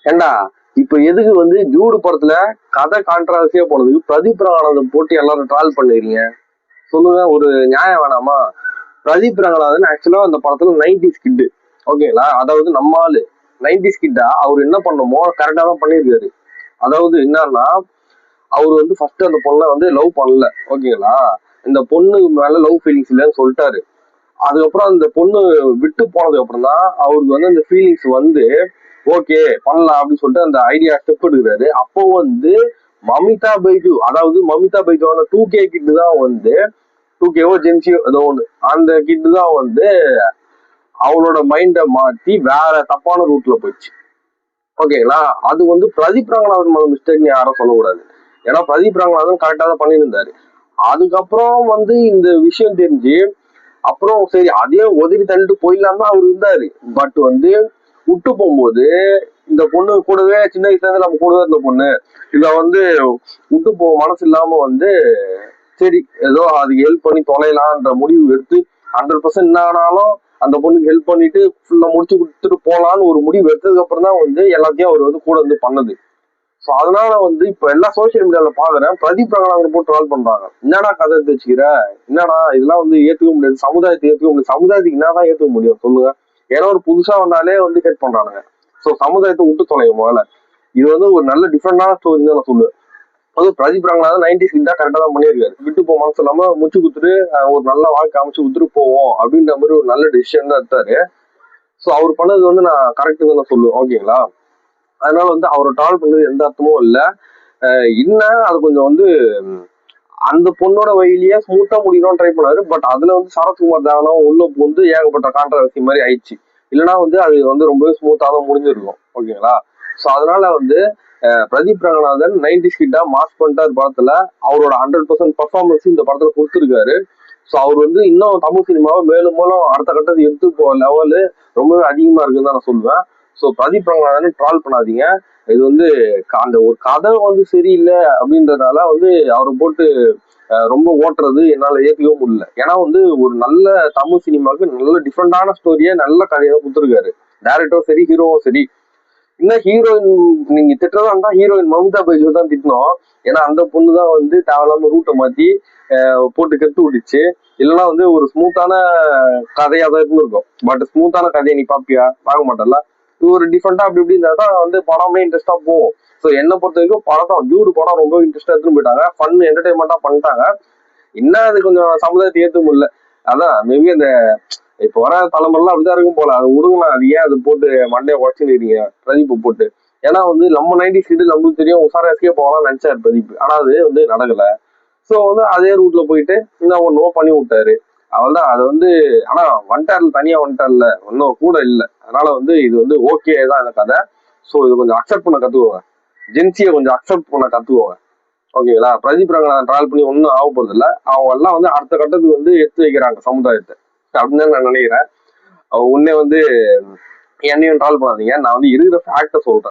ஏண்டா இப்ப எதுக்கு வந்து ஜூடு படத்துல கதை கான்ட்ராவர்சியா போனதுக்கு பிரதீப் ரங்கநாதன் போட்டு எல்லாரும் ட்ரால் பண்ணுறீங்க சொல்லுங்க, ஒரு நியாயம் வேணாமா? பிரதீப் ரங்கநாதன் ஆக்சுவலா அந்த படத்துல 90s கிட்டு, ஓகேங்களா? அதாவது நம்ம ஆளு 90s கிட்டா அவர் என்ன பண்ணுமோ கரெக்டா தான் பண்ணியிருக்காரு. அதாவது என்னன்னா, அவர் வந்து ஃபர்ஸ்ட் அந்த பொண்ணை வந்து லவ் பண்ணல, ஓகேங்களா? இந்த பொண்ணு மேல லவ் ஃபீலிங்ஸ் இல்லைன்னு சொல்லிட்டாரு. அதுக்கப்புறம் அந்த பொண்ணு விட்டு போனதுக்கு அப்புறம் தான் அவருக்கு வந்து அந்த ஃபீலிங்ஸ் வந்து ஓகே பண்ணலாம் அப்படின்னு சொல்லிட்டு அந்த ஐடியா ஸ்டெப் எடுக்கிறாரு. அப்போ வந்து மமிதா பைஜு, அதாவது மமிதா பைஜுவான 2K கிட்டு தான் வந்து 2Kவோ ஜென்சியோ ஏதோ ஒண்ணு, அந்த கிட்டு தான் வந்து அவளோட மைண்டை மாத்தி வேற தப்பான ரூட்ல போயிடுச்சு, ஓகேங்களா? அது வந்து பிரதீப் ரங்கநாதன் மிஸ்டேக் யாரும் சொல்லக்கூடாது. ஏன்னா பிரதீப் ரங்கநாதன் கரெக்டா தான் பண்ணியிருந்தாரு. அதுக்கப்புறம் வந்து இந்த விஷயம் தெரிஞ்சு அப்புறம் சரி அதே உதவி தள்ளிட்டு போயிடலாம் தான் அவர் இருந்தாரு. பட் வந்து விட்டு போகும்போது இந்த பொண்ணு கூடவே சின்ன வயசுல இருந்து நம்ம கூடவே இருந்த பொண்ணு இத வந்து விட்டு போக மனசு இல்லாம வந்து சரி ஏதோ அதுக்கு ஹெல்ப் பண்ணி தொலைலான்ற முடிவு எடுத்து 100% என்ன ஆனாலும் அந்த பொண்ணுக்கு ஹெல்ப் பண்ணிட்டு ஃபுல்லா முடிச்சு கொடுத்துட்டு போலான்னு ஒரு முடிவு எடுத்ததுக்கு அப்புறம் தான் வந்து எல்லாத்தையும் அவர் வந்து கூட வந்து பண்ணது. ஸோ அதனால வந்து இப்ப எல்லா சோசியல் மீடியால பாக்குறேன் பிரதீப் ரங்கநாதன் போட்டு ட்ரால் பண்றாங்க. என்னடா கதை எடுத்து வச்சுக்கிற, என்னடா இதெல்லாம் வந்து ஏத்துக்க முடியாது, சமுதாயத்தை ஏத்துக்க முடியாது. சமுதாயத்துக்கு என்னதான் ஏத்துக்க முடியும் சொல்லுங்க? ஏன்னா ஒரு புதுசா வந்தாலே வந்து ஹெட் பண்றானுங்க. ஸோ சமுதாயத்தை விட்டு தொலையும் முதல்ல. இது வந்து ஒரு நல்ல டிஃப்ரெண்டான ஸ்டோரி தான் நான் சொல்லுவேன். அதுவும் பிரதீப் ரங்கநாதன் 90s கிட்டா கரெக்டா தான் பண்ணியிருக்காரு. விட்டு போ மனசு இல்லாம முச்சு குத்துட்டு ஒரு நல்ல வாழ்க்கை அமைச்சு குத்துட்டு போவோம் அப்படின்ற மாதிரி ஒரு நல்ல டிசிஷன் தான் எடுத்தாரு. ஸோ அவர் பண்ணது வந்து நான் கரெக்ட் தான் சொல்லுவேன், ஓகேங்களா? அதனால வந்து அவரை ட்ரால் பண்றது எந்த அர்த்தமும் இல்லை. என்ன அது கொஞ்சம் வந்து அந்த பொண்ணோட வழியிலேயே ஸ்மூத்தா முடிக்கணும்னு ட்ரை பண்ணாரு. பட் அதுல வந்து சரத்குமார் தேவலாம் உள்ள வந்து ஏகப்பட்ட கான்ட்ரவர்சி மாதிரி ஆயிடுச்சு. இல்லைன்னா வந்து அது வந்து ரொம்பவே ஸ்மூத்தா தான் முடிஞ்சிருக்கும், ஓகேங்களா? ஸோ அதனால வந்து பிரதீப் ரங்கநாதன் 90s கிட்டா மாஸ் பண்ணிட்டார் படத்துல. அவரோட 100% பர்ஃபார்மன்ஸ் இந்த படத்துல கொடுத்துருக்காரு. ஸோ அவர் வந்து இன்னும் தமிழ் சினிமாவை மேலும் மேலும் அடுத்த கட்டத்தை எடுத்து போக லெவலு ரொம்பவே அதிகமா இருக்குன்னு தான் நான் சொல்லுவேன். ஸோ பிரதீப் ரங்கநாதன் ட்ரால் பண்ணாதீங்க. இது வந்து அந்த ஒரு கதை வந்து சரியில்லை அப்படின்றதால வந்து அவரை போட்டு ரொம்ப ஓட்டுறது என்னால ஏற்கவே முடியல. ஏன்னா வந்து ஒரு நல்ல தமிழ் சினிமாவுக்கு நல்ல டிஃப்ரெண்டான ஸ்டோரியை நல்ல கதையை கொடுத்துருக்காரு. டேரக்டரும் சரி, ஹீரோவும் சரி. இன்னும் ஹீரோயின் நீங்க திட்டுறதா இருந்தா ஹீரோயின் மமிதா பைஜு தான் திட்டணும். ஏன்னா அந்த பொண்ணு தான் வந்து தேவையில்லாம ரூட்டை மாத்தி போட்டு கெட்டு விட்டுச்சு. இல்லைன்னா வந்து ஒரு ஸ்மூத்தான கதையா தான் இருந்திருக்கும். பட் ஸ்மூத்தான கதையை நீ பாப்பியா? பார்க்க மாட்டல. இது ஒரு டிஃப்ரெண்டா அப்படி இப்படி இருந்தா தான் வந்து படமே இன்ட்ரெஸ்டா போகும். ஸோ என்னை பொறுத்த வரைக்கும் படம் தான் ஜூடு படம் ரொம்ப இன்ட்ரெஸ்டா எடுத்துன்னு போயிட்டாங்க. ஃபன் என்டர்டைன்மெண்டா பண்ணிட்டாங்க. இன்னும் அது கொஞ்சம் சமுதாயத்தை ஏற்ற முடியல. அதான் மேபி அந்த இப்ப வர தலைமுறைலாம் அப்படிதான் இருக்கும் போல. அது விடுங்களா, அது ஏன் அது போட்டு மண்டையை உடச்சுன்னு பிரதீப் போட்டு. ஏன்னா வந்து நம்ம 90s கிட்ட நம்மளுக்கு தெரியும் உசாரா எஸ்கே போகலாம்னு நினைச்சாரு பிரதீப். ஆனா அது வந்து நடக்கல. ஸோ வந்து அதே ரூட்ல போயிட்டு இன்னும் ஒன்றும் பண்ணி விட்டாரு. அவள்தான் அதை வந்து ஆனா வந்துட்டார்ல, தனியா வந்துட்டார்ல, ஒன்னும் கூட இல்லை. அதனால வந்து இது வந்து ஓகே தான் இந்த கதை. ஸோ இது கொஞ்சம் அக்செப்ட் பண்ண கத்துக்கோங்க. ஜென்சியை கொஞ்சம் அக்செப்ட் பண்ண கத்துக்கோங்க, ஓகேங்களா? பிரதீப் ரங்கநாதன் ட்ராவல் பண்ணி ஒன்றும் ஆக போறது இல்லை. அவங்க எல்லாம் வந்து அடுத்த கட்டத்துக்கு வந்து எடுத்து வைக்கிறாங்க சமுதாயத்தை அப்படின்னு தான் நான் நினைக்கிறேன். அவங்க உன்னே வந்து என்னையும் ட்ராவல் பண்ணாதீங்க. நான் வந்து இருக்கிற ஃபேக்டை சொல்றேன்.